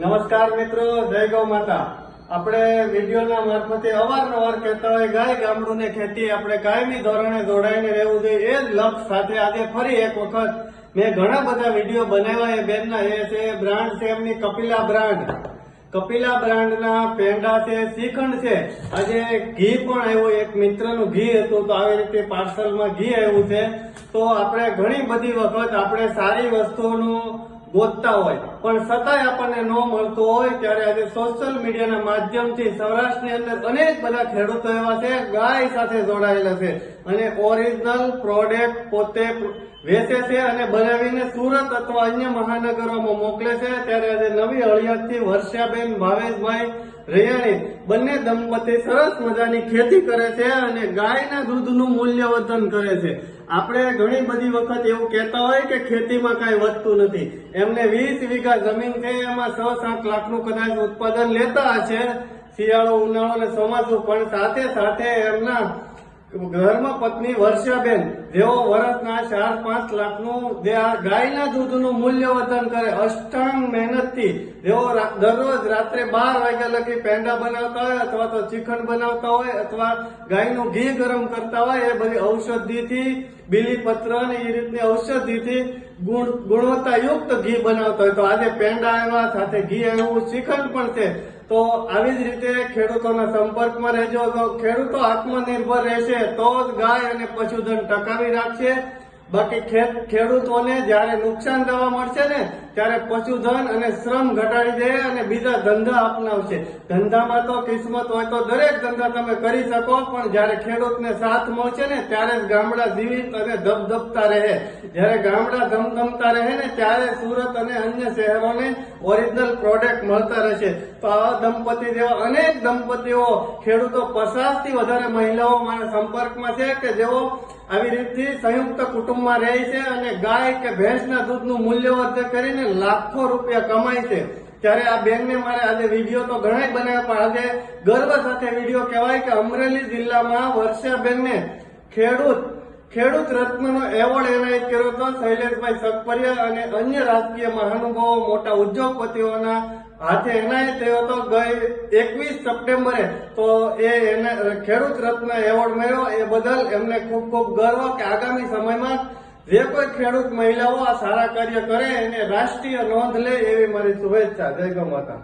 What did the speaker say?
નમસ્કાર મિત્રો, જય ગૌ માતા। આપણે વિડીયોના મારફતે અવારનવાર કહેતા હોય ગાય ગામડું ને ખેતી આપણે કાયમી ધોરણે જોડાઈને રહેવું જોઈએ। એ જ લક્ષ્ય સાથે આજે ફરી એક વખત મેં ઘણા બધા વિડીયો બનાવ્યા। એ બેનના એ છે બ્રાન્ડ છે એમની કપિલા બ્રાન્ડ। કપિલા બ્રાન્ડના પેંડા છે, શ્રીખંડ છે। આજે ઘી પણ આવ્યું, એક મિત્રનું ઘી હતું તો આવી રીતે પાર્સલમાં ઘી આવ્યું છે। તો આપણે ઘણી બધી વખત આપણે સારી વસ્તુઓનું ગોતતા હોય પણ છતાંય આપણને ન મળતું હોય ત્યારે આજે સોશિયલ મીડિયાના માધ્યમથી સૌરાષ્ટ્રની અંદર અનેક બધા ખેડૂતો એવા છે ગાય સાથે જોડાયેલા છે અને ઓરિજિનલ પ્રોડક્ટ પોતે વેચે છે અને બનાવીને સુરત અથવા અન્ય મહાનગરોમાં મોકલે છે। ત્યારે આજે નવી હળિયાદથી વર્ષાબેન ભાવેશભાઈ રૈયાણી બંને દંપતી સરસ મજાની ખેતી કરે છે અને ગાયના દૂધનું મૂલ્યવર્ધન કરે છે। આપણે ઘણી બધી વખત એવું કહેતા હોય કે ખેતીમાં કઈ વધતું નથી। એમને 20 વીઘા જમીન છે, એમાં 6-7 લાખનું કદાચ ઉત્પાદન લેતા હશે શિયાળો, ઉનાળો અને ચોમાસું, પણ સાથે સાથે એમના ઘરમાં પત્ની વર્ષાબેન જેઓ વર્ષના 4-5 લાખનું જે આ ગાયના દૂધનું મૂલ્યવર્ધન કરે અષ્ટાંગ મહેનતથી, જેઓ દરરોજ રાત્રે 12 વાગ્યા લગી પેંડા બનાવતા હોય અથવા તો શ્રીખંડ બનાવતા હોય અથવા ગાયનું ઘી ગરમ કરતા હોય, એ બધી ઔષધિથી બીલીપત્ર અને એ રીતની ઔષધિથી ગુણવત્તાયુક્ત ઘી બનાવતા હોય। તો આજે પેંડા આવ્યા, સાથે ઘી આવ્યું, શ્રીખંડ પણ છે। તો આવી જ રીતે ખેડૂતોના સંપર્કમાં રહેજો। તો ખેડૂતો આત્મનિર્ભર રહેશે તો જ ગાય અને પશુધન ટકાવી રાખશે। બાકી ખેડૂતોને જયારે નુકસાન થવા મળશે ને ત્યારે પશુધન અને શ્રમ ઘટાડી દે અને બીજા ધંધા અપનાવશે। ધંધામાં તો કિસ્મત હોય તો દરેક ધંધા તમે કરી શકો, પણ જયારે ખેડૂતને સાથ મળશે ને ત્યારે જ ગામડા જીવિત અને ધબધબતા રહે। જયારે ગામડા ધમધમતા રહે ને ત્યારે સુરત અને અન્ય શહેરોને ઓરિજિનલ પ્રોડક્ટ મળતા રહેશે। તો આવા દંપતી જેવા અનેક દંપતીઓ ખેડૂતો 50 થી વધારે મહિલાઓ મારા સંપર્કમાં છે કે જેઓ આવી રીતે સંયુક્ત કુટુંબમાં રહે છે અને ગાય કે ભેંસના દૂધનું મૂલ્યવર્ધન કરીને લાખો રૂપિયા કમાય છે। ત્યારે આ બેનને મારે આજે વિડીયો તો ઘણા બનાવ્યા, પણ આજે ગર્વ સાથે વિડીયો કહેવાય કે અમરેલી જિલ્લામાં વર્ષાબેનને ખેડૂત રત્નનો એવોર્ડ એનાયત કર્યો હતો શૈલેષભાઈ સકપરિયા અને અન્ય રાજકીય મહાનુભાવો, મોટા ઉદ્યોગપતિઓના હાથે એનાયત થયો હતો ગઈ 21 સપ્ટેમ્બરે। તો એને ખેડૂત રત્ન એવોર્ડ મળ્યો, એ બદલ એમને ખૂબ ખૂબ ગર્વ કે આગામી સમયમાં જે કોઈ ખેડૂત મહિલાઓ આ સારા કાર્ય કરે એને રાષ્ટ્રીય નોંધ લે એવી મારી શુભેચ્છા। જય ગૌ માતા।